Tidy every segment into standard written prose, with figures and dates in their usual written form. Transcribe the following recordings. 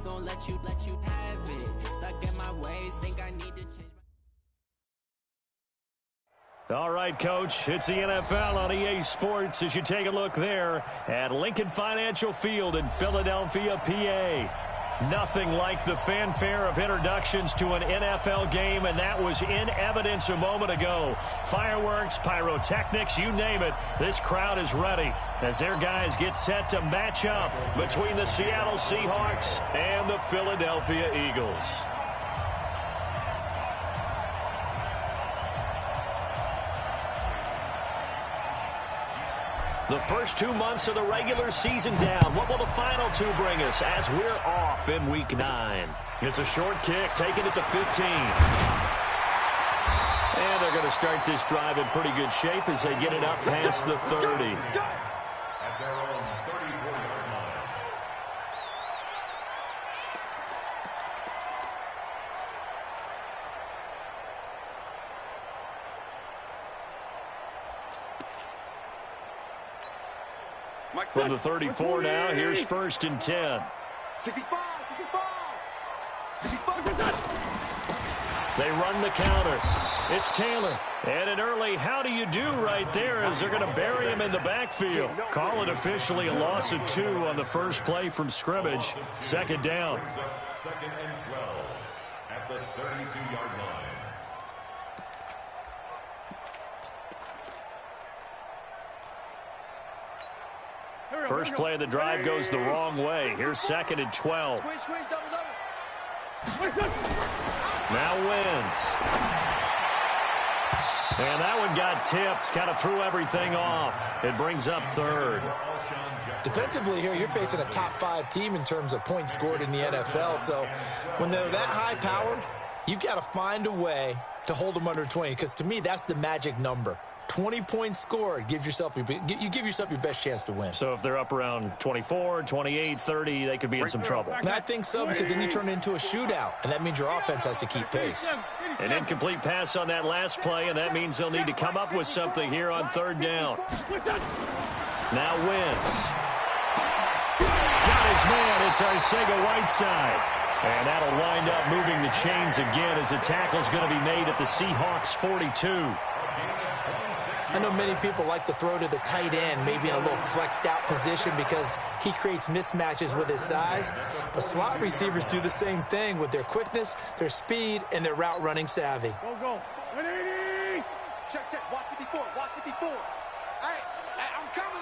ain't gonna let you have it. Stuck in my ways, think I need to change. All right, Coach, it's the NFL on EA Sports as you take a look there at Lincoln Financial Field in Philadelphia, PA. Nothing like the fanfare of introductions to an NFL game, and that was in evidence a moment ago. Fireworks, pyrotechnics, you name it, this crowd is ready as their guys get set to match up between the Seattle Seahawks and the Philadelphia Eagles. The first 2 months of the regular season down. What will the final two bring us as we're off in Week 9? It's a short kick, taking it to 15. And they're going to start this drive in pretty good shape as they get it up past the 30. From the 34 now, here's 1st and 10. 65. They run the counter. It's Taylor. And an early how do you do right there as they're going to bury him in the backfield. Call it officially a loss of 2 on the first play from scrimmage. 2nd down. 2nd and 12 at the 32-yard line. First play of the drive goes the wrong way. Here's 2nd and 12. Now Wentz. And that one got tipped. Kind of threw everything off. It brings up 3rd. Defensively here, you're facing a top 5 team in terms of points scored in the NFL. So when they're that high-powered, you've got to find a way to hold them under 20. Because to me, that's the magic number. 20 points scored, you give yourself your best chance to win. So if they're up around 24, 28, 30, they could be in some trouble. And I think so, because then you turn it into a shootout, and that means your offense has to keep pace. An incomplete pass on that last play, and that means they'll need to come up with something here on 3rd down. Now Wentz. Got his man. It's Arcega-Whiteside. And that'll wind up moving the chains again as the tackle's going to be made at the Seahawks 42. I know many people like to throw to the tight end, maybe in a little flexed out position because he creates mismatches with his size. But slot receivers do the same thing with their quickness, their speed, and their route running savvy. Go. 180. Check. Watch 54. Hey, I'm coming.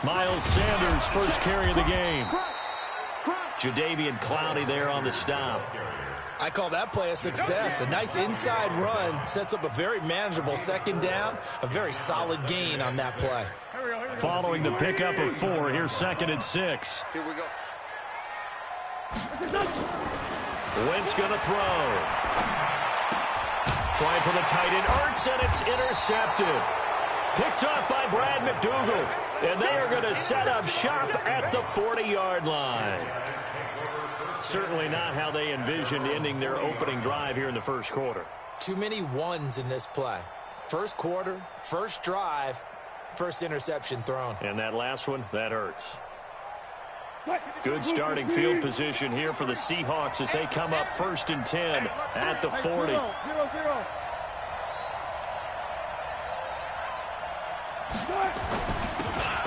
Miles Sanders, first carry of the game. Jadeveon Clowney there on the stop. I call that play a success. A nice inside run sets up a very manageable 2nd down, a very solid gain on that play. Following the pickup of 4, here's 2nd and 6. Here we go. Wentz going to throw. Trying for the tight end, Ertz, and it's intercepted. Picked off by Brad McDougal. And they are going to set up shop at the 40-yard line. Certainly not how they envisioned ending their opening drive here in the first quarter. Too many ones in this play. First quarter, first drive, first interception thrown. And that last one, that hurts. Good starting field position here for the Seahawks as they come up 1st and 10 at the 40.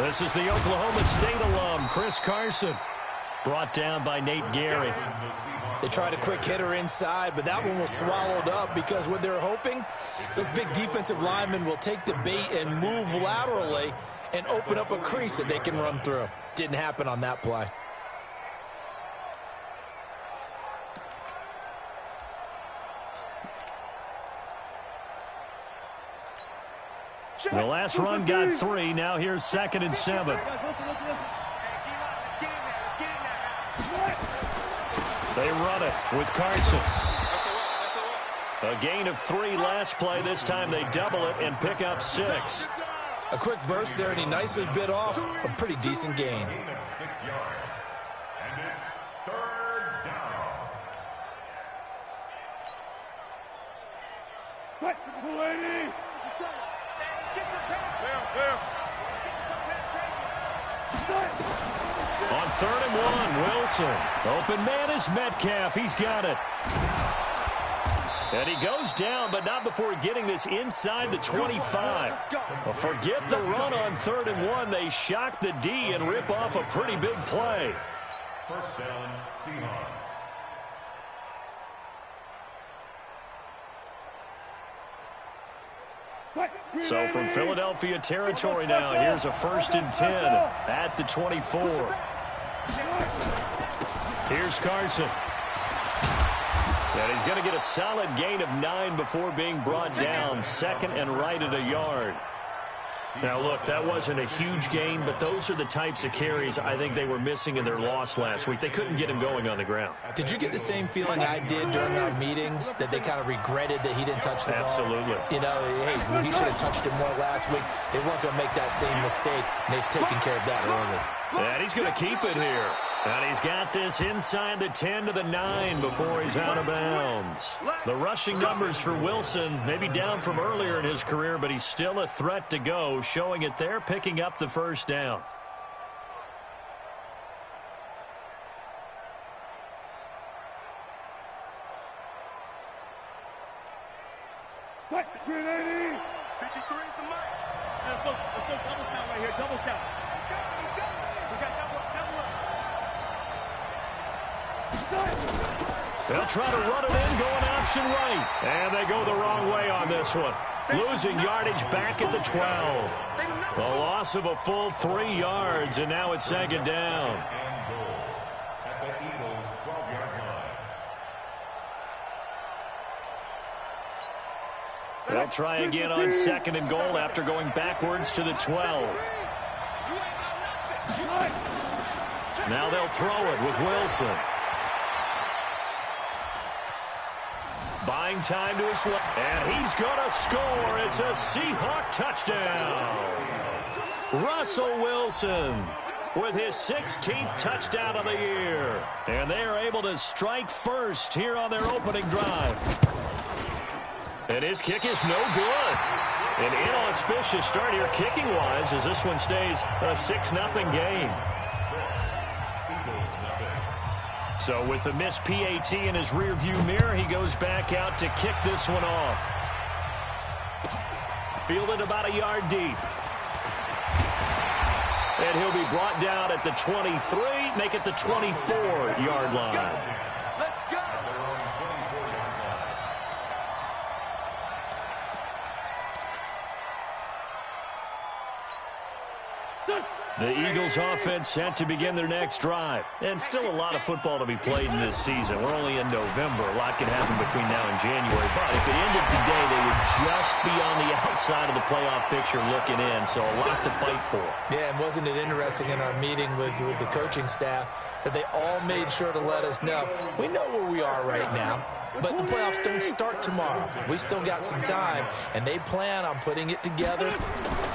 This is the Oklahoma State alum, Chris Carson. Brought down by Nate Gary. They tried a quick hitter inside, but that one was swallowed up because what they're hoping, those big defensive linemen will take the bait and move laterally and open up a crease that they can run through. Didn't happen on that play. The last run got 3. Now here's 2nd and 7. They run it with Carson. A gain of 3 last play. This time they double it and pick up 6. A quick burst there, and he nicely bit off a pretty decent gain. 6 yards. And it's 3rd down. On 3rd and 1, Wilson. Open man is Metcalf. He's got it. And he goes down, but not before getting this inside the 25. Well, forget the run on 3rd and 1. They shock the D and rip off a pretty big play. First down, Seahawks. So from Philadelphia territory now, here's a 1st and 10 at the 24. Here's Carson. And he's going to get a solid gain of 9 before being brought down. 2nd and right at a yard. Now, look, that wasn't a huge gain, but those are the types of carries I think they were missing in their loss last week. They couldn't get him going on the ground. Did you get the same feeling I did during our meetings, that they kind of regretted that he didn't touch the ball? Absolutely. You know, hey, he should have touched it more last week. They weren't going to make that same mistake, and they've taken care of that early. And he's going to keep it here. And he's got this inside the 10 to the 9 before he's out of bounds. The rushing numbers for Wilson, maybe down from earlier in his career, but he's still a threat to go, showing it there, picking up the 1st down. Between 80. 53 is the mark. Let's go double count right here. Double count. Let's go. We got double up. They'll try to run it in, going option right. And they go the wrong way on this one. Losing yardage back at the 12. The loss of a full 3 yards, and now it's 2nd down. And goal at the Eagles' 12-yard line. They'll try again on 2nd and goal after going backwards to the 12. Now they'll throw it with Wilson. Buying time to his left. And he's going to score. It's a Seahawk touchdown. Russell Wilson with his 16th touchdown of the year. And they are able to strike first here on their opening drive. And his kick is no good. An inauspicious start here kicking-wise as this one stays a 6-0 game. So with the missed PAT in his rearview mirror, he goes back out to kick this one off. Fielded about a yard deep. And he'll be brought down at the 23, make it the 24-yard line. The Eagles offense set to begin their next drive. And still a lot of football to be played in this season. We're only in November. A lot can happen between now and January. But if it ended today, they would just be on the outside of the playoff picture looking in. So a lot to fight for. Yeah, and wasn't it interesting in our meeting with the coaching staff that they all made sure to let us know, we know where we are right now, but the playoffs don't start tomorrow. We still got some time, and they plan on putting it together,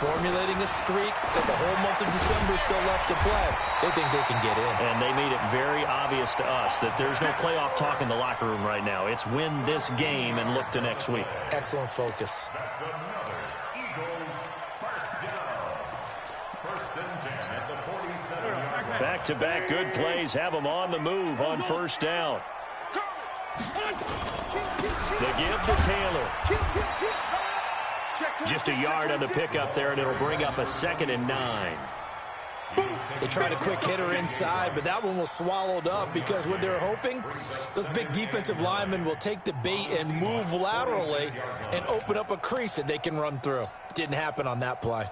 formulating a streak that the whole month of December is still left to play. They think they can get in. And they made it very obvious to us that there's no playoff talk in the locker room right now. It's win this game and look to next week. Excellent focus. That's another Eagles first down. 1st and 10 at the 47-yard line. Back-to-back good plays have them on the move on 1st down. The give to Taylor. Just a yard on the pickup there, and it'll bring up a 2nd and 9. They tried a quick hitter inside, but that one was swallowed up because what they're hoping, those big defensive linemen will take the bait and move laterally and open up a crease that they can run through. Didn't happen on that play.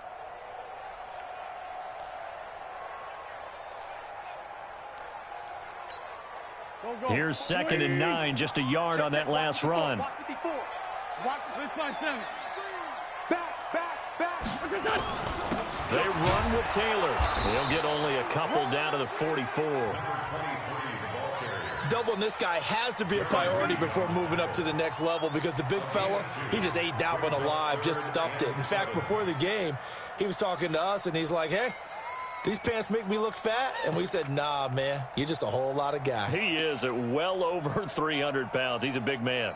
Here's 2nd and 9, just a yard on that last run. They run with Taylor. They'll get only a couple down to the 44. Doubling this guy has to be a priority before moving up to the next level because the big fella, he just ate that one alive, just stuffed it. In fact, before the game, he was talking to us, and he's like, hey, these pants make me look fat? And we said, nah, man, you're just a whole lot of guy. He is at well over 300 pounds. He's a big man.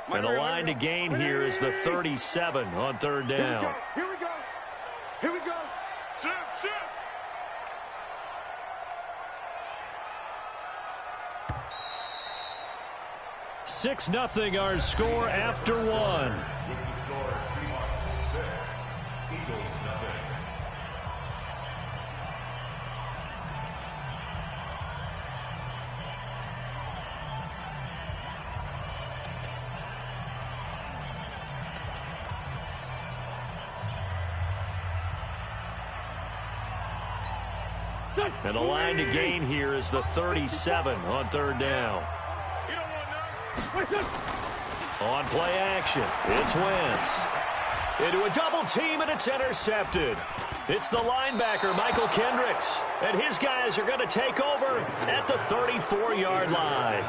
And the line to gain here is the 37 on 3rd down. Here we go. Here we go. 6-0 our score after one. With the score, Seahawks 6, Eagles nothing. And the line to gain here is the 37 on third down. On play action, it's Wentz. Into a double team, and it's intercepted. It's the linebacker, Michael Kendricks. And his guys are going to take over at the 34-yard line.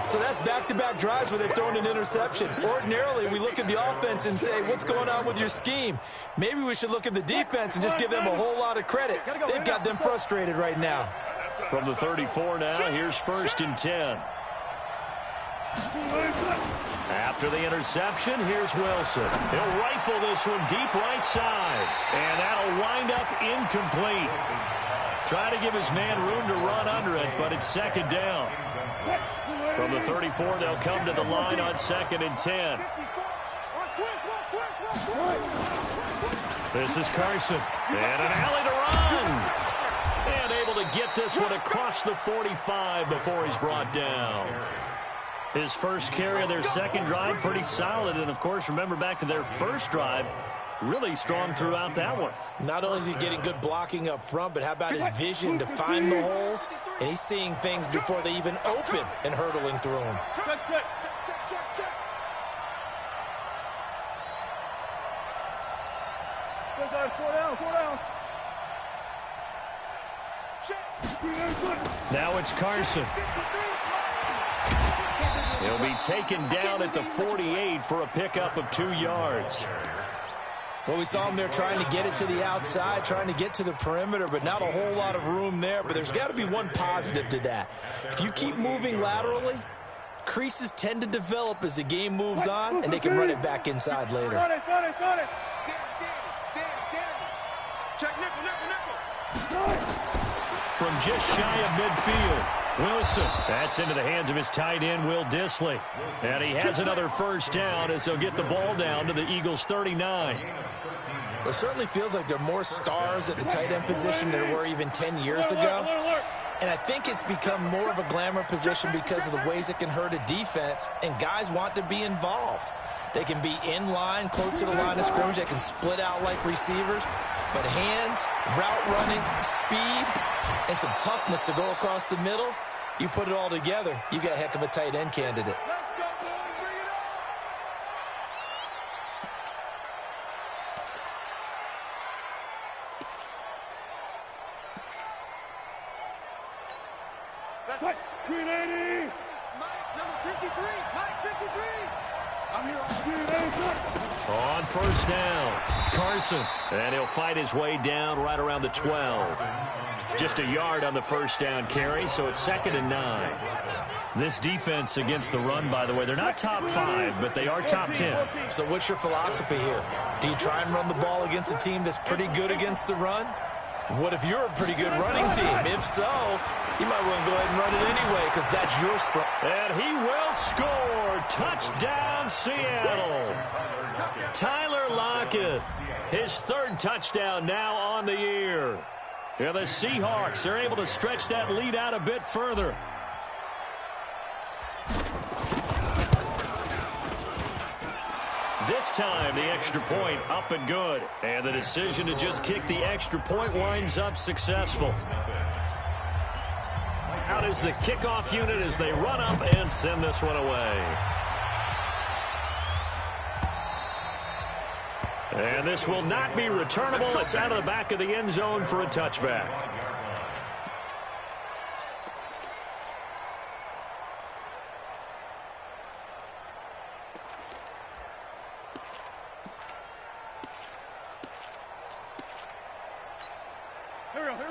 So that's back-to-back drives where they've thrown an interception. Ordinarily, we look at the offense and say, what's going on with your scheme? Maybe we should look at the defense and just give them a whole lot of credit. They've got them frustrated right now. From the 34 now, here's 1st and 10. After the interception, here's Wilson. He'll rifle this one deep right side. And that'll wind up incomplete. Try to give his man room to run under it, but it's 2nd down. From the 34, they'll come to the line on 2nd and 10. This is Carson. And an alley to run. And able to get this one across the 45 before he's brought down. His first carry of their second drive, pretty solid. And, of course, remember back to their first drive, really strong throughout that one. Not only is he getting good blocking up front, but how about his vision to find the holes? And he's seeing things before they even open and hurdling through them. Now it's Carson. He'll be taken down at the 48 for a pickup of 2 yards. Well, we saw him there trying to get it to the outside, trying to get to the perimeter, but not a whole lot of room there. But there's got to be one positive to that. If you keep moving laterally, creases tend to develop as the game moves on, and they can run it back inside later. Check nickel. From just shy of midfield, Wilson. That's into the hands of his tight end, Will Dissly. And he has another first down as they'll get the ball down to the Eagles' 39. It certainly feels like there are more stars at the tight end position than there were even 10 years ago. And I think it's become more of a glamour position because of the ways it can hurt a defense, and guys want to be involved. They can be in line, close to the line of scrimmage. They can split out like receivers. But hands, route running, speed, and some toughness to go across the middle, you put it all together, you got a heck of a tight end candidate. That's right. Screen 80. Mike, number 53. Mike, 53. I'm here on screen 80. On first down, Carson. And he'll fight his way down right around the 12. Just a yard on the first down carry, so it's 2nd and 9. This defense against the run, by the way, they're not top 5, but they are top 10. So what's your philosophy here? Do you try and run the ball against a team that's pretty good against the run? What if you're a pretty good running team? If so, you might want to go ahead and run it anyway because that's your strength. And he will score. Touchdown, Seattle. Tyler Lockett, his 3rd touchdown now on the year. And the Seahawks are able to stretch that lead out a bit further. This time, the extra point up and good. And the decision to just kick the extra point winds up successful. Out is the kickoff unit as they run up and send this one away. And this will not be returnable. It's out of the back of the end zone for a touchback.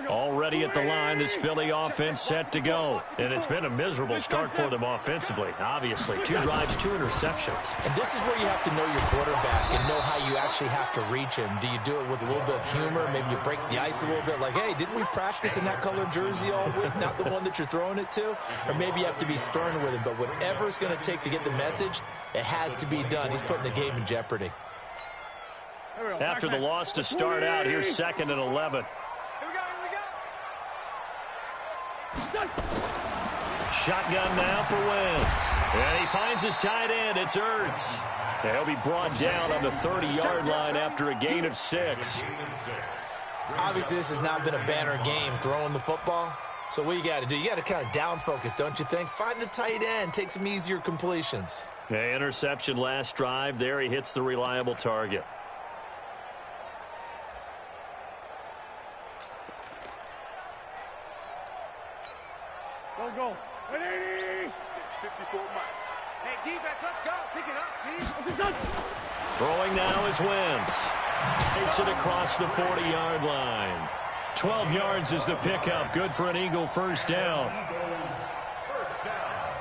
All Already at the line, this Philly offense set to go. And it's been a miserable start for them offensively, obviously. 2 drives, 2 interceptions. And this is where you have to know your quarterback and know how you actually have to reach him. Do you do it with a little bit of humor? Maybe you break the ice a little bit like, hey, didn't we practice in that colored jersey all week, not the one that you're throwing it to? Or maybe you have to be stern with him. But whatever it's going to take to get the message, it has to be done. He's putting the game in jeopardy. After the loss to start out, here's 2nd and 11. Shotgun now for Wentz. And he finds his tight end. It's Ertz. He'll be brought down on the 30-yard line after a gain of 6. Obviously, this has not been a banner game throwing the football. So what you got to do, you got to kind of down focus, don't you think? Find the tight end. Take some easier completions. Yeah, interception last drive. There he hits the reliable target. Go. 180. 54 miles. Hey, defense, let's go. Pick it up, G. Throwing now is Wentz. Takes it across the 40-yard line. 12 yards is the pickup. Good for an Eagle first down. First down.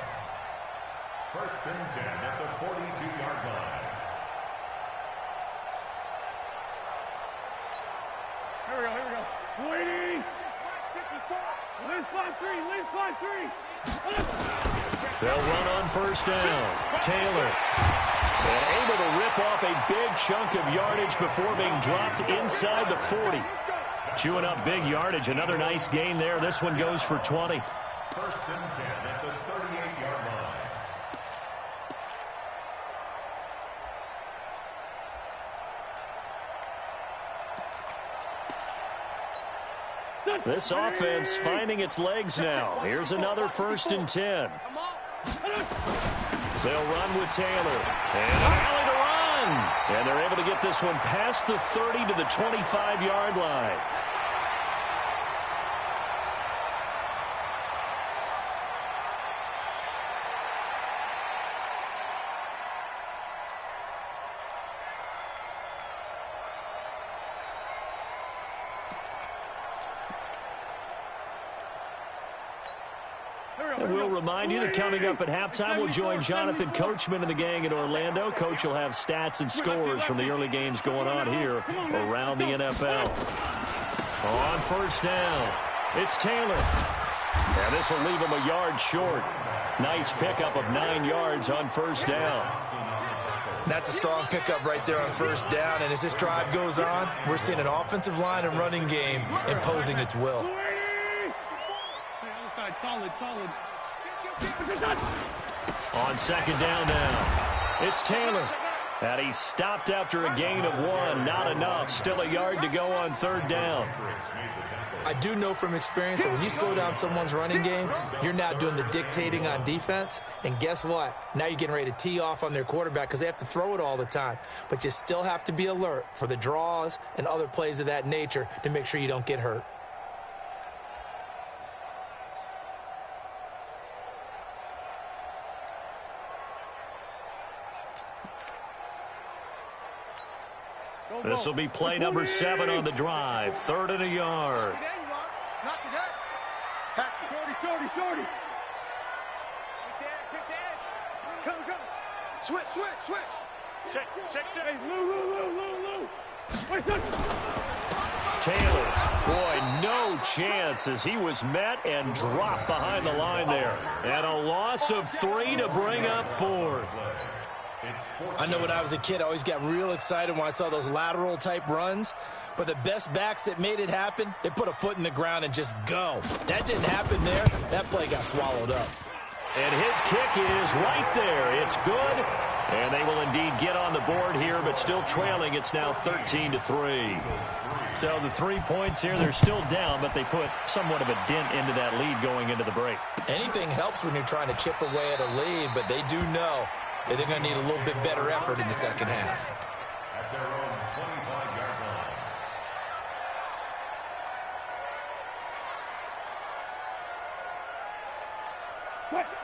1st and 10 at the 42-yard line. Here we go. 180. 54. Liz 5-3. Liz 5-3. They'll run on first down. Taylor. And able to rip off a big chunk of yardage before being dropped inside the 40. Chewing up big yardage. Another nice gain there. This one goes for 20. 1st and 10 at the 38-yard line. This offense finding its legs now. Here's another 1st and 10. They'll run with Taylor. And an alley to run. And they're able to get this one past the 30 to the 25-yard line. And we'll remind you that coming up at halftime, we'll join Jonathan Coachman and the gang in Orlando. Coach will have stats and scores from the early games going on here around the NFL. On first down, it's Taylor. And this will leave him a yard short. Nice pickup of 9 yards on first down. That's a strong pickup right there on first down. And as this drive goes on, we're seeing an offensive line and running game imposing its will. Solid. On second down now, it's Taylor. And he stopped after a gain of 1. Not enough. Still a yard to go on third down. I do know from experience that when you slow down someone's running game, you're now doing the dictating on defense. And guess what? Now you're getting ready to tee off on their quarterback because they have to throw it all the time. But you still have to be alert for the draws and other plays of that nature to make sure you don't get hurt. This will be play number 7 on the drive. 3rd and a yard. Not today. Shorty. Take the edge. Come. Switch. Check. Hey, Lou. Taylor, boy, no chance as he was met and dropped behind the line there. And a loss of 3 to bring up 4th. I know when I was a kid, I always got real excited when I saw those lateral-type runs. But the best backs that made it happen, they put a foot in the ground and just go. That didn't happen there. That play got swallowed up. And his kick is right there. It's good. And they will indeed get on the board here, but still trailing. It's now 13-3. So the 3 points here, they're still down, but they put somewhat of a dent into that lead going into the break. Anything helps when you're trying to chip away at a lead, but they do know that they're going to need a little bit better effort in the second half. At their own 25-yard line.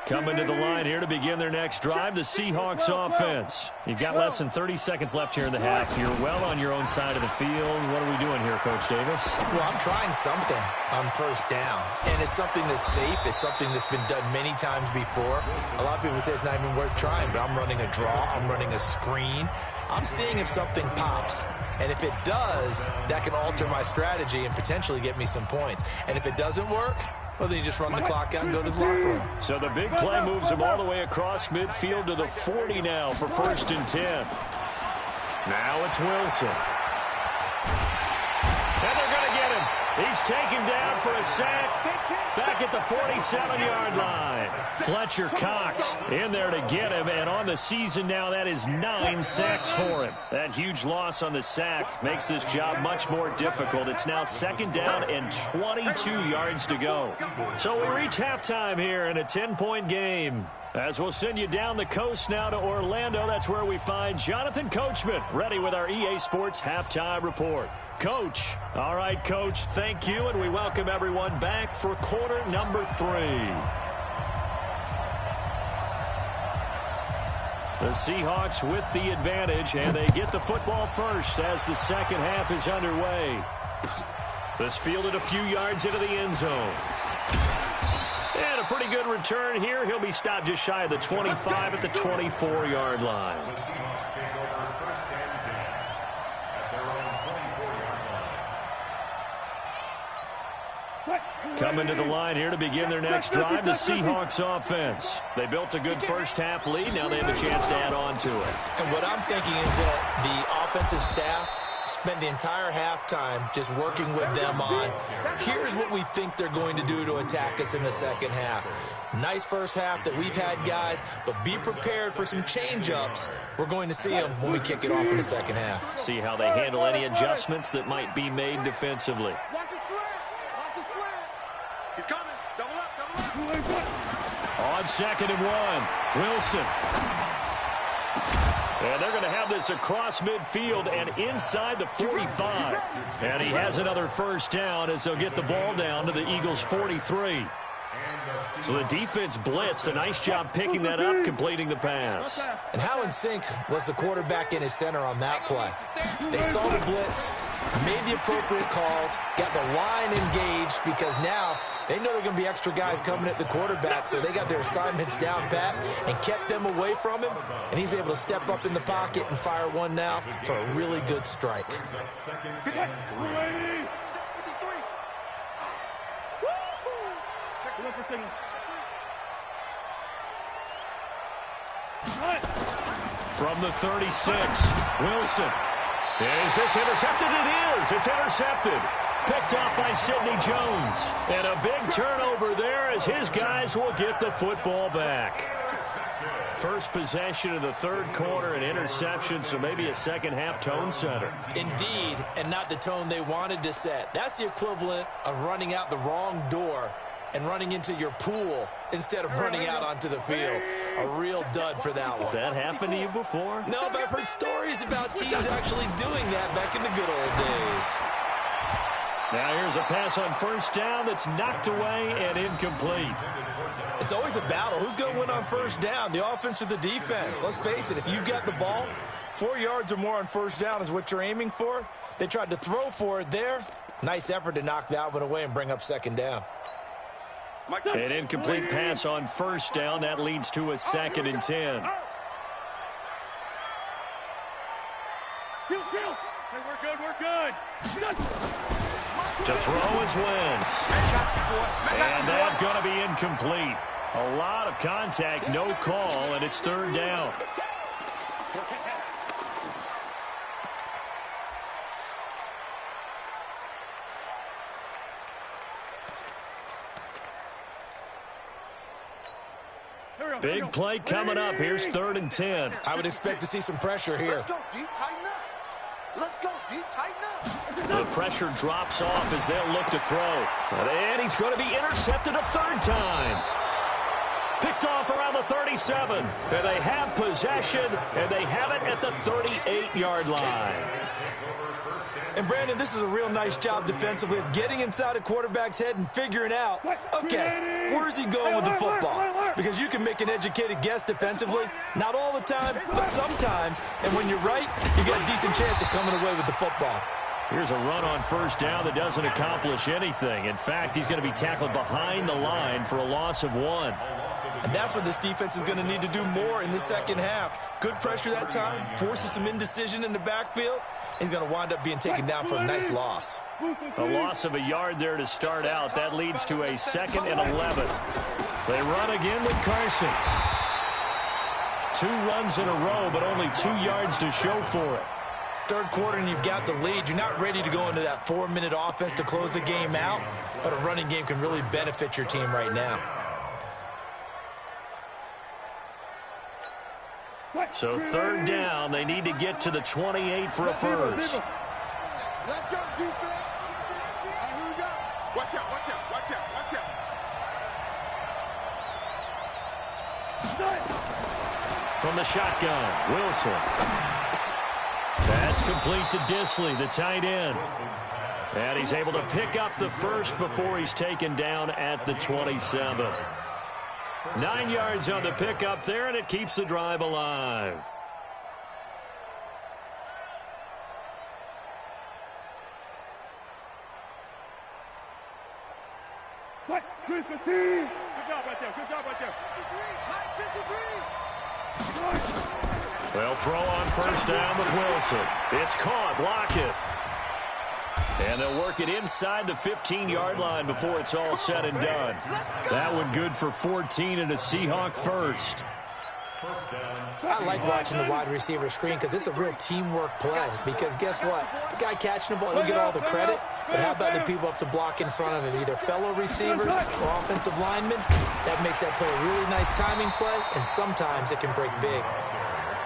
Coming to the line here to begin their next drive, the Seahawks offense. You've got less than 30 seconds left here in the half. You're well on your own side of the field. What are we doing here, Coach Davis? Well, I'm trying something on first down, and it's something that's safe. It's something that's been done many times before. A lot of people say it's not even worth trying, but I'm running a draw. I'm running a screen. I'm seeing if something pops, and if it does, that can alter my strategy and potentially get me some points. And if it doesn't work, well, then you just run the clock out and go to the locker room. So the big play moves him all the way across midfield to the 40 now for 1st and 10. Now it's Wilson. And they're going to get him. He's taken down for a sack back at the 47-yard line. Fletcher Cox in there to get him, and on the season now, that is 9 sacks for him. That huge loss on the sack makes this job much more difficult. It's now 2nd down and 22 yards to go. So we reach halftime here in a 10-point game. As we'll send you down the coast now to Orlando, that's where we find Jonathan Coachman ready with our EA Sports Halftime Report. Coach. All right, Coach, thank you, and we welcome everyone back for quarter number 3. The Seahawks with the advantage, and they get the football first as the second half is underway. This fielded a few yards into the end zone. And a pretty good return here. He'll be stopped just shy of the 25 at the 24-yard line. The Seahawks take over 1st and 10 at their own 24-yard line. Coming to the line here to begin their next drive, the Seahawks offense. They built a good first half lead. Now they have a chance to add on to it. And what I'm thinking is that the offensive staff spent the entire halftime just working with them on, here's what we think they're going to do to attack us in the second half. Nice first half that we've had, guys, but be prepared for some change-ups. We're going to see them when we kick it off in the second half. See how they handle any adjustments that might be made defensively. Watch his slant. Watch his slant. He's coming. Double up, double up. On 2nd and 1, Wilson. And they're going to have this across midfield and inside the 45. And he has another first down as they'll get the ball down to the Eagles' 43. So the defense blitzed. A nice job picking that up, completing the pass. And how in sync was the quarterback in his center on that play? They saw the blitz, made the appropriate calls, got the line engaged, because now they know there are going to be extra guys coming at the quarterback, so they got their assignments down pat and kept them away from him, and he's able to step up in the pocket and fire one now for a really good strike. From the 36, Wilson. Is this intercepted? It is. It's intercepted. Picked off by Sidney Jones. And a big turnover there as his guys will get the football back. First possession of the third quarter, an interception, so maybe a second half tone setter. Indeed, and not the tone they wanted to set. That's the equivalent of running out the wrong door and running into your pool instead of running out onto the field. A real dud for that one. Has that happened to you before? No, but I've heard stories about teams actually doing that back in the good old days. Now here's a pass on first down that's knocked away and incomplete. It's always a battle. Who's going to win on first down, the offense or the defense? Let's face it, if you've got the ball, 4 yards or more on first down is what you're aiming for. They tried to throw for it there. Nice effort to knock that one away and bring up second down. An incomplete pass on first down. That leads to a 2nd and 10. Hey, we're good, we're good. To throw is Wentz. And that's going to be incomplete. A lot of contact, no call, and it's 3rd down. Big play coming up. Here's 3rd and 10. I would expect to see some pressure here. Let's go deep, tighten up. Let's go deep, tighten up. The pressure drops off as they'll look to throw. And he's going to be intercepted a 3rd time. Picked off around the 37. And they have possession, and they have it at the 38-yard line. And, Brandon, this is a real nice job defensively of getting inside a quarterback's head and figuring out, okay, where's he going with the football? Because you can make an educated guess defensively, not all the time, but sometimes. And when you're right, you got a decent chance of coming away with the football. Here's a run on first down that doesn't accomplish anything. In fact, he's going to be tackled behind the line for a loss of 1. And that's what this defense is going to need to do more in the second half. Good pressure that time, forces some indecision in the backfield. He's going to wind up being taken down for a nice loss. A loss of a yard there to start out. That leads to a 2nd and 11. They run again with Carson. 2 runs in a row, but only 2 yards to show for it. Third quarter and you've got the lead. You're not ready to go into that 4-minute offense to close the game out, but a running game can really benefit your team right now. So 3rd down, they need to get to the 28 for a first. Let's go, defense. Here we go. Watch out, watch out, watch out, watch out. From the shotgun, Wilson. That's complete to Disley, the tight end. And he's able to pick up the first before he's taken down at the 27. 9 yards on the pickup there, and it keeps the drive alive. Good job right there. Good job right there. 53. They'll throw on first down with Wilson. It's caught. Block it. And they'll work it inside the 15-yard line before it's all said and done. That one good for 14 and a Seahawk first. I like watching the wide receiver screen because it's a real teamwork play. Because guess what? The guy catching the ball, he'll get all the credit. But how about the people up to block in front of him? Either fellow receivers or offensive linemen. That makes that play a really nice timing play, and sometimes it can break big.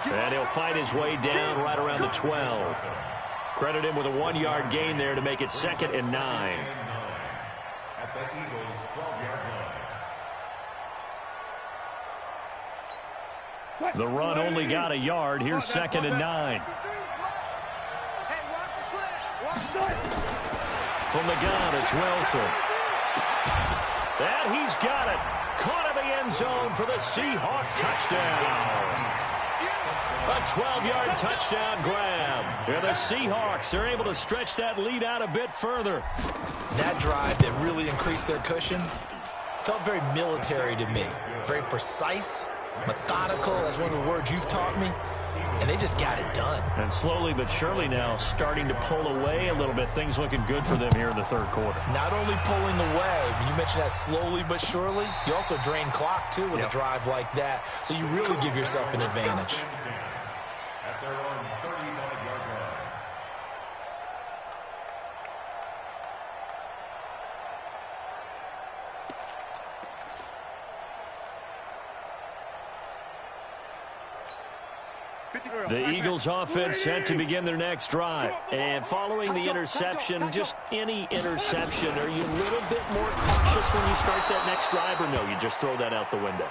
And he'll fight his way down right around the 12. Credit him with a 1-yard gain there to make it 2nd and 9. At the Eagles' 12-yard line. The run only got a yard. Here's 2nd and 9. From the gun, it's Wilson. And he's got it. Caught in the end zone for the Seahawk touchdown. A 12-yard touchdown grab. And the Seahawks are able to stretch that lead out a bit further. That drive that really increased their cushion felt very military to me. Very precise, methodical. That's one of the words you've taught me. And they just got it done. And slowly but surely now starting to pull away a little bit. Things looking good for them here in the 3rd quarter. Not only pulling away, but you mentioned that slowly but surely. You also drain clock, too, with a drive like that. So you really give yourself an advantage. At their own 35-yard line. The Eagles offense set to begin their next drive. And following the interception, just any interception, are you a little bit more cautious when you start that next drive, or no, you just throw that out the window?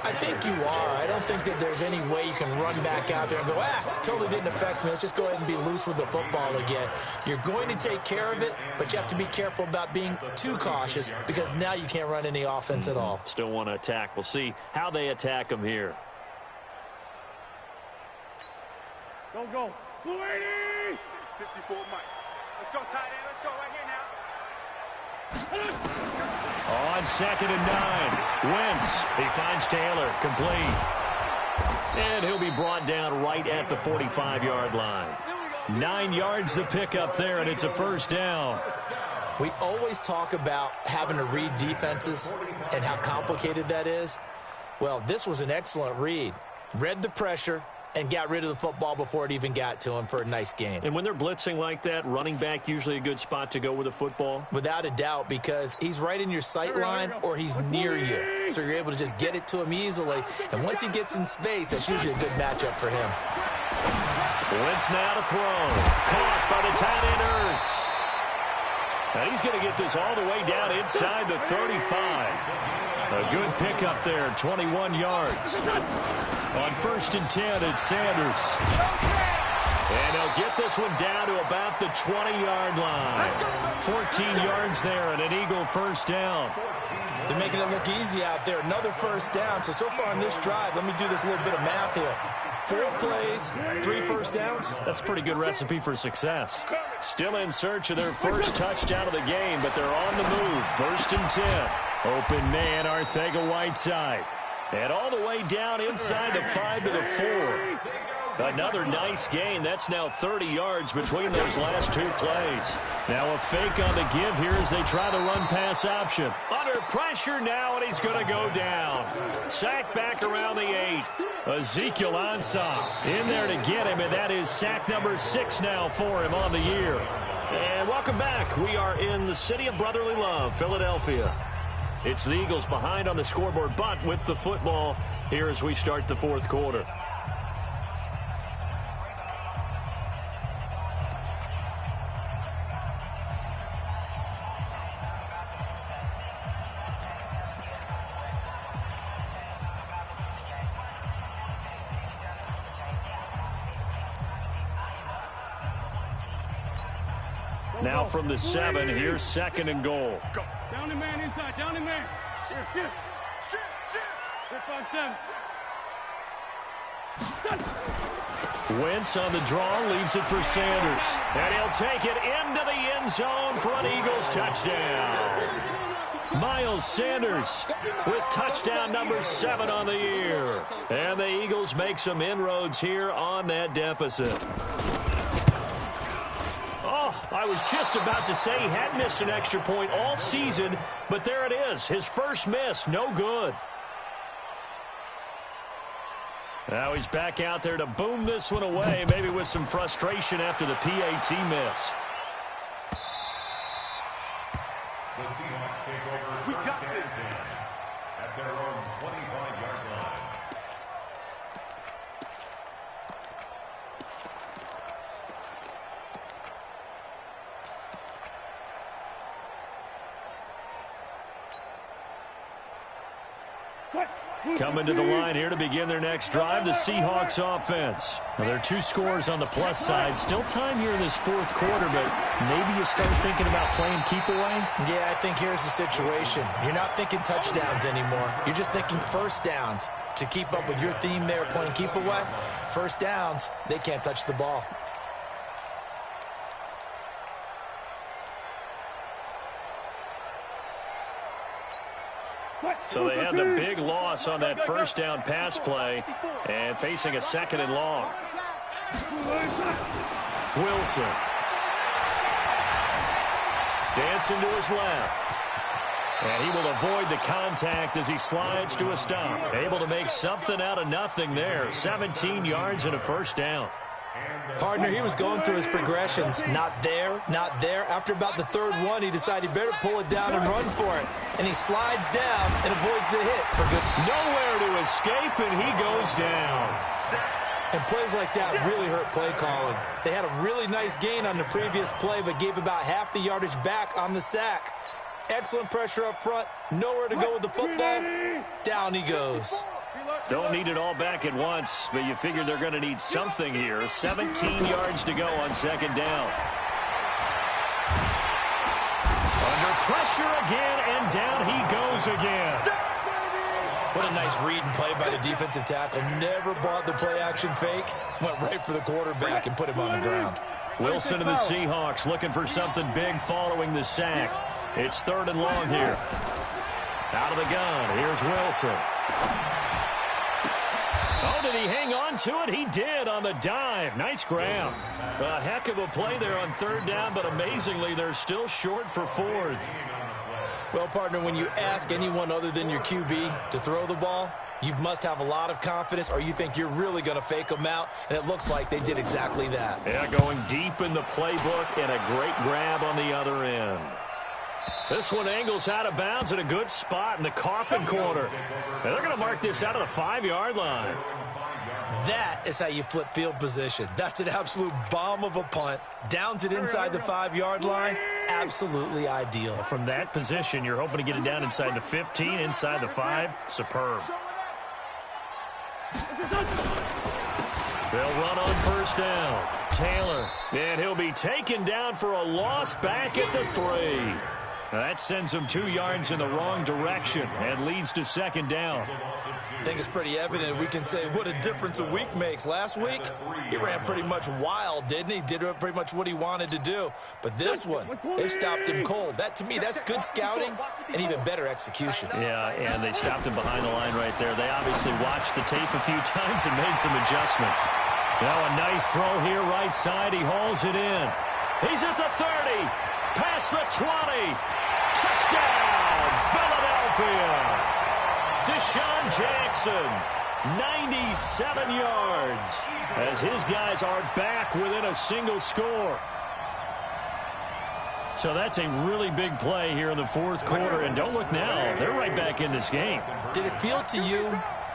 I think you are. I don't think that there's any way you can run back out there and go, totally didn't affect me. Let's just go ahead and be loose with the football again. You're going to take care of it, but you have to be careful about being too cautious because now you can't run any offense at all. Still want to attack. We'll see how they attack them here. Don't go. 280. 54 Mike. Let's go, tight end. Let's go right here now. On 2nd and 9. Wentz. He finds Taylor. Complete. And he'll be brought down right at the 45-yard line. 9 yards to pick up there, and it's a first down. We always talk about having to read defenses and how complicated that is. Well, this was an excellent read. Read the pressure and got rid of the football before it even got to him for a nice game. And when they're blitzing like that, running back usually a good spot to go with the football? Without a doubt, because he's right in your sight line or he's near you. So you're able to just get it to him easily. And once he gets in space, that's usually a good matchup for him. Wentz now to throw. Caught by the tight end Ertz. And he's going to get this all the way down inside the 35. A good pickup there, 21 yards. On 1st and 10, it's Sanders. And he'll get this one down to about the 20-yard line. 14 yards there and an Eagle first down. They're making it look easy out there. Another first down. So far on this drive, let me do this little bit of math here. 4 plays, 3 first downs. That's a pretty good recipe for success. Still in search of their first touchdown of the game, but they're on the move. 1st and 10. Open man, Arcega-Whiteside. And all the way down inside the 5 to the 4. Another nice gain. That's now 30 yards between those last 2 plays. Now a fake on the give here as they try the run-pass option. Under pressure now, and he's going to go down. Sack back around the 8. Ezekiel Ansah in there to get him, and that is sack number 6 now for him on the year. And welcome back. We are in the city of brotherly love, Philadelphia. It's the Eagles behind on the scoreboard, but with the football here as we start the 4th quarter. Now from the 7, here's 2nd and goal. Go. Down the man inside, down the man. Shift. 5-7. Wentz on the draw, leaves it for Sanders. And he'll take it into the end zone for an Eagles touchdown. Miles Sanders with touchdown number 7 on the year. And the Eagles make some inroads here on that deficit. Oh, I was just about to say he had missed an extra point all season, but there it is. His first miss, no good. Now he's back out there to boom this one away, maybe with some frustration after the PAT miss. The Seahawks take over first and 10 at their own 25-yard line. Coming to the line here to begin their next drive, the Seahawks offense. Now, there are 2 scores on the plus side. Still time here in this 4th quarter, but maybe you start thinking about playing keep away? Yeah, I think here's the situation. You're not thinking touchdowns anymore. You're just thinking first downs. To keep up with your theme there, playing keep away, first downs, they can't touch the ball. So they had the big loss on that first down pass play and facing a 2nd and long. Wilson. Dancing to his left. And he will avoid the contact as he slides to a stop. Able to make something out of nothing there. 17 yards and a first down. Partner, he was going through his progressions. Not there, not there. After about the 3rd one, he decided he better pull it down and run for it. And he slides down and avoids the hit for good. Nowhere to escape, and he goes down. And plays like that really hurt play calling. They had a really nice gain on the previous play, but gave about half the yardage back on the sack. Excellent pressure up front. Nowhere to go with the football. Down he goes. Don't need it all back at once, but you figure they're going to need something here. 17 yards to go on 2nd down. Under pressure again, and down he goes again. What a nice read and play by the defensive tackle. Never bought the play-action fake. Went right for the quarterback and put him on the ground. Wilson and the Seahawks looking for something big following the sack. It's 3rd and long here. Out of the gun, here's Wilson. Oh, did he hang on to it? He did on the dive. Nice grab. A heck of a play there on 3rd down, but amazingly, they're still short for 4th. Well, partner, when you ask anyone other than your QB to throw the ball, you must have a lot of confidence, or you think you're really going to fake them out, and it looks like they did exactly that. Yeah, going deep in the playbook and a great grab on the other end. This one angles out of bounds in a good spot in the coffin corner. And they're going to mark this out of the 5-yard line. That is how you flip field position. That's an absolute bomb of a punt. Downs it inside the 5-yard line. absolutely ideal. From that position, you're hoping to get it down inside the 15, inside the 5. Superb. They'll run on first down. Taylor, and he'll be taken down for a loss back at the 3. That sends him 2 yards in the wrong direction and leads to second down. I think it's pretty evident. We can say what a difference a week makes. Last week, he ran pretty much wild, didn't he? Did pretty much what he wanted to do. But this one, they stopped him cold. That, to me, that's good scouting and even better execution. Yeah, and they stopped him behind the line right there. They obviously watched the tape a few times and made some adjustments. Now a nice throw here right side. He hauls it in. He's at the 30. Past the 20. Touchdown, Philadelphia. Deshaun Jackson, 97 yards, as his guys are back within a single score. So that's a really big play here in the fourth quarter, and don't look now, they're right back in this game. Did it feel to you,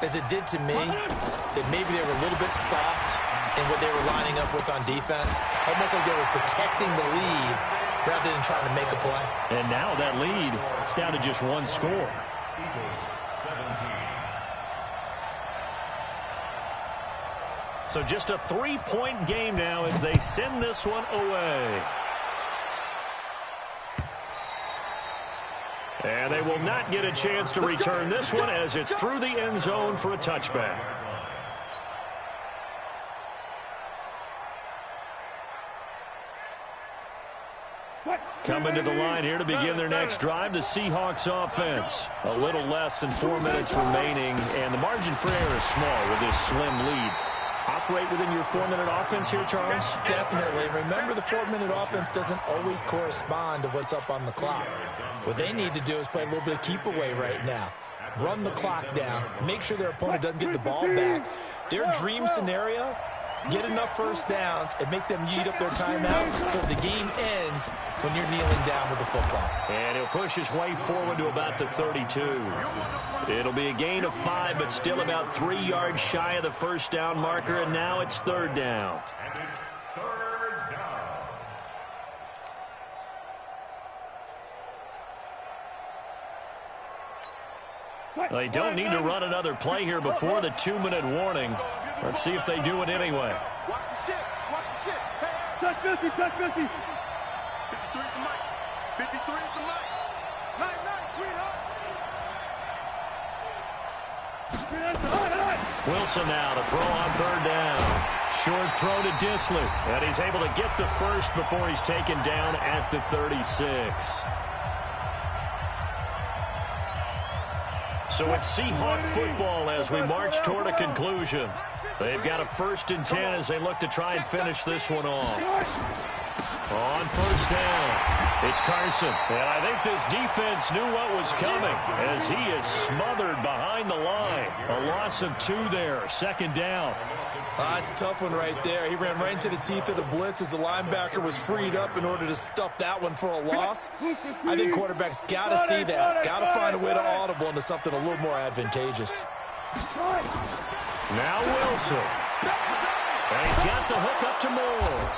as it did to me, that maybe they were a little bit soft in what they were lining up with on defense? Almost like they were protecting the lead rather than trying to make a play. And now that lead is down to just 1 score. Eagles 17. So just a 3-point game now as they send this one away. And they will not get a chance to return this one as it's through the end zone for a touchback. Coming to the line here to begin their next drive, the Seahawks offense. A little less than 4 minutes remaining, and the margin for error is small with this slim lead. Operate within your 4-minute offense here, Charles? Definitely. Remember, the 4-minute offense doesn't always correspond to what's up on the clock. What they need to do is play a little bit of keep away right now. Run the clock down. Make sure their opponent doesn't get the ball back. Their dream scenario, get enough first downs and make them eat up their timeouts so the game ends when you're kneeling down with the football. And he'll push his way forward to about the 32. It'll be a gain of 5, but still about 3 yards shy of the first down marker, and now it's 3rd down. And it's 3rd down. They don't need to run another play here before the 2-minute warning. Let's see if they do it anyway. Watch the shit. Watch the shit. Touch 50, touch 50. 53 to Mike. 53 to Mike. Night, sweetheart. Wilson now to throw on 3rd down. Short throw to Disley. And he's able to get the first before he's taken down at the 36. So it's Seahawk football as we march toward a conclusion. They've got a 1st and 10 as they look to try and finish this one off. On 1st down, it's Carson. And I think this defense knew what was coming as he is smothered behind the line. A loss of 2 there, 2nd down. That's a tough one right there. He ran right into the teeth of the blitz as the linebacker was freed up in order to stuff that one for a loss. I think quarterbacks got to see that. Got to find a way to audible into something a little more advantageous. Now Wilson. And he's got the hook up to Moore.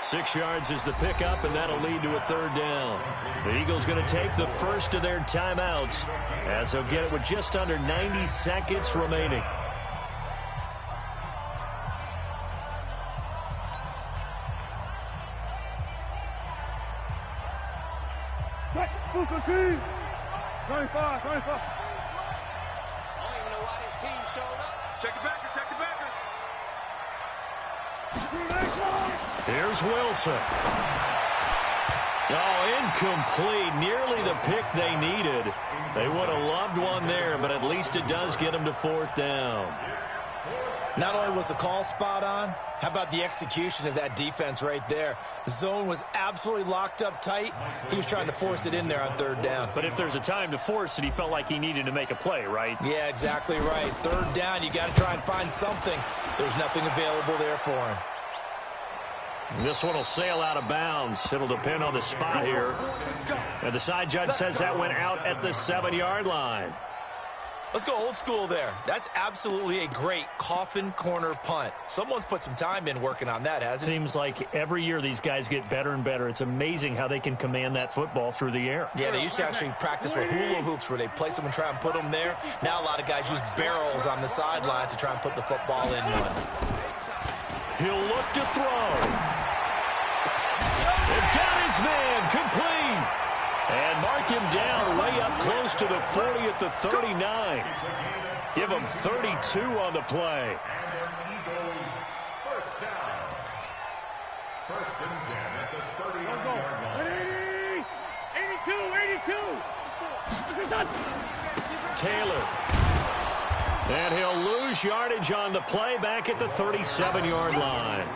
6 yards is the pickup, and that'll lead to a 3rd down. The Eagles going to take the first of their timeouts as they'll get it with just under 90 seconds remaining. Team. 25. I don't even know why his team showed up. Check it back. Here's Wilson. Oh, incomplete. Nearly the pick they needed. They would have loved one there, but at least it does get them to 4th down. Not only was the call spot on, how about the execution of that defense right there? The zone was absolutely locked up tight. He was trying to force it in there on 3rd down. But if there's a time to force it, he felt like he needed to make a play, right? Yeah, exactly right. 3rd down, you got to try and find something. There's nothing available there for him. This one will sail out of bounds. It'll depend on the spot here. And the side judge says that went out at the 7-yard line. Let's go old school there. That's absolutely a great coffin corner punt. Someone's put some time in working on that, hasn't it? Seems like every year these guys get better and better. It's amazing how they can command that football through the air. Yeah, they used to actually practice with hula hoops where they place them and try and put them there. Now a lot of guys use barrels on the sidelines to try and put the football in one. He'll look to throw. It got his man complete. And mark him down way up close to the 40 at the 39. Give him 32 on the play. Eagles first down. First and 10 at the 31-yard line. 82. Taylor. And he'll lose yardage on the play back at the 37-yard line.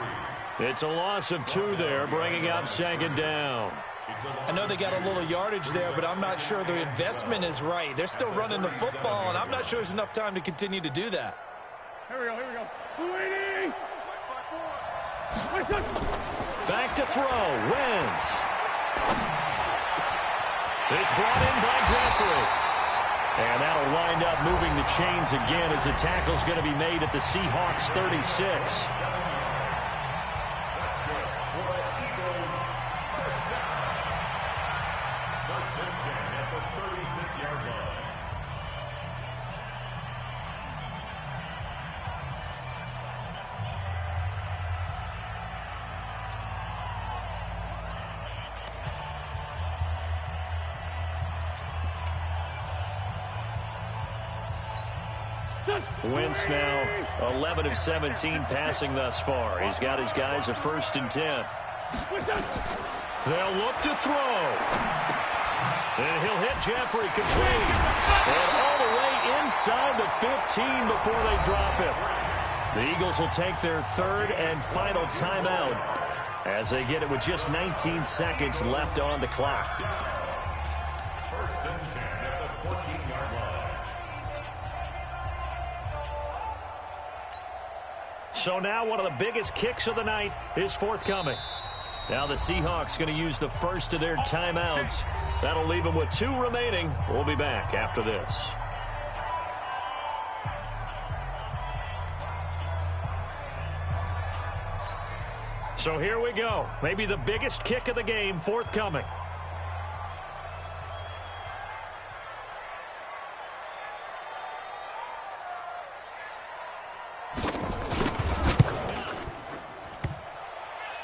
It's a loss of 2 there, bringing up second down. I know they got a little yardage there, but I'm not sure the investment is right. They're still running the football, and I'm not sure there's enough time to continue to do that. Here we go. 280. Back to throw. Wentz. It's brought in by Jeffrey. And that'll wind up moving the chains again as the tackle's going to be made at the Seahawks 36. Wentz now 11 of 17 passing thus far. He's got his guys a 1st and 10. They'll look to throw. And he'll hit Jeffrey complete. And all the way inside the 15 before they drop him. The Eagles will take their 3rd and final timeout as they get it with just 19 seconds left on the clock. First and 10 at the 14-yard line. So now one of the biggest kicks of the night is forthcoming. Now the Seahawks going to use the first of their timeouts. That'll leave them with 2 remaining. We'll be back after this. So here we go. Maybe the biggest kick of the game forthcoming.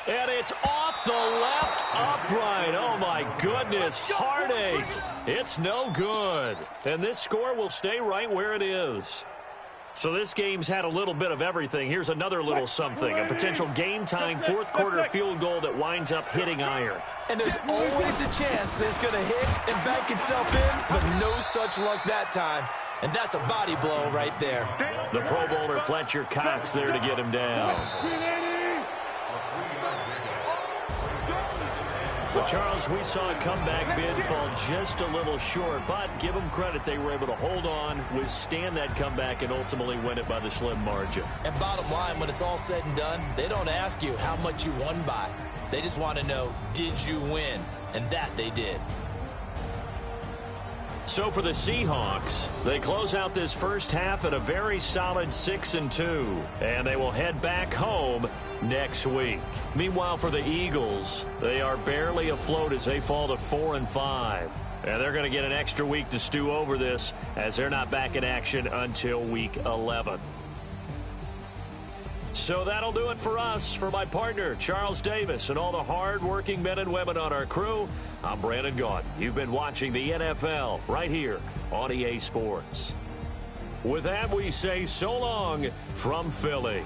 And it's off the left upright. Oh, my goodness. Heartache. It's no good. And this score will stay right where it is. So this game's had a little bit of everything. Here's another little something. A potential game-tying 4th quarter field goal that winds up hitting iron. And there's always a chance that it's going to hit and bank itself in, but no such luck that time. And that's a body blow right there. The Pro Bowler Fletcher Cox there to get him down. But, Charles, we saw a comeback bid fall just a little short, but give them credit. They were able to hold on, withstand that comeback, and ultimately win it by the slim margin. And bottom line, when it's all said and done, they don't ask you how much you won by. They just want to know, did you win? And that they did. So for the Seahawks, they close out this first half at a very solid 6-2, and they will head back home next week. Meanwhile, for the Eagles, they are barely afloat as they fall to 4-5. And they're going to get an extra week to stew over this as they're not back in action until week 11. So that'll do it for us. For my partner, Charles Davis, and all the hard-working men and women on our crew, I'm Brandon Gaudin. You've been watching the NFL right here on EA Sports. With that, we say so long from Philly.